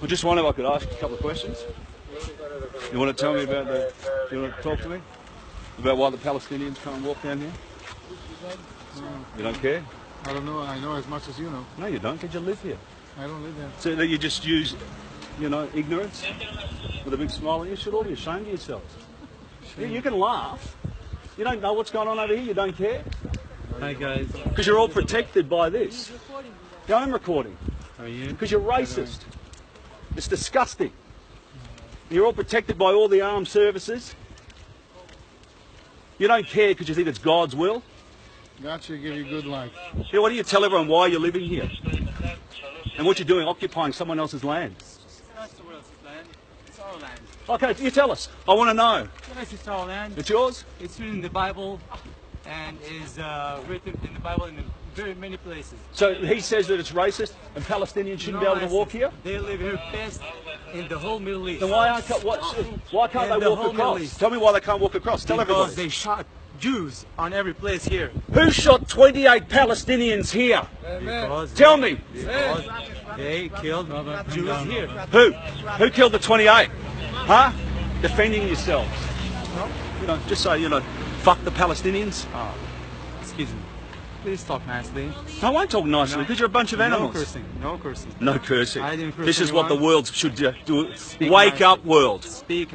I just wonder if I could ask a couple of questions. You want to tell me about the... You want to talk to me? About why the Palestinians can't walk down here? You don't care? I don't know. I know as much as you know. No, you don't, because you live here. I don't live there. So that you just use, you know, ignorance with a big smile on you. You should all be ashamed of yourselves. You can laugh. You don't know what's going on over here. You don't care. Hi guys. Because you're all protected by this. Yeah, I'm recording. How are you? Because you're racist. It's disgusting. You're all protected by all the armed services. You don't care because you think it's God's will. God should give you good life. Yeah, why don't you tell everyone why you're living here? And what you're doing, occupying someone else's land. It's not someone else's land. It's our land. Okay, you tell us. I want to know. Yes, it's our land. It's yours? It's written in the Bible and is written in the Bible in very many places. So he says that it's racist and Palestinians shouldn't be able to walk here? They live here best in the whole Middle East. Then why can't In they the walk whole Middle across? East. Tell me why they can't walk across. Tell Because everybody. they shot Jews on every place here. Who shot 28 Palestinians here? Because Tell me. Because they killed Jews here. Who? Who killed the 28? Huh? Defending yourselves. You know, just say, you know, fuck the Palestinians. Oh, excuse me. Please talk nicely. I won't talk nicely because you're a bunch of animals. No cursing. No cursing. No cursing. I didn't curse This is what the anyone. world should do. Speak Wake nicely. up, world. Speak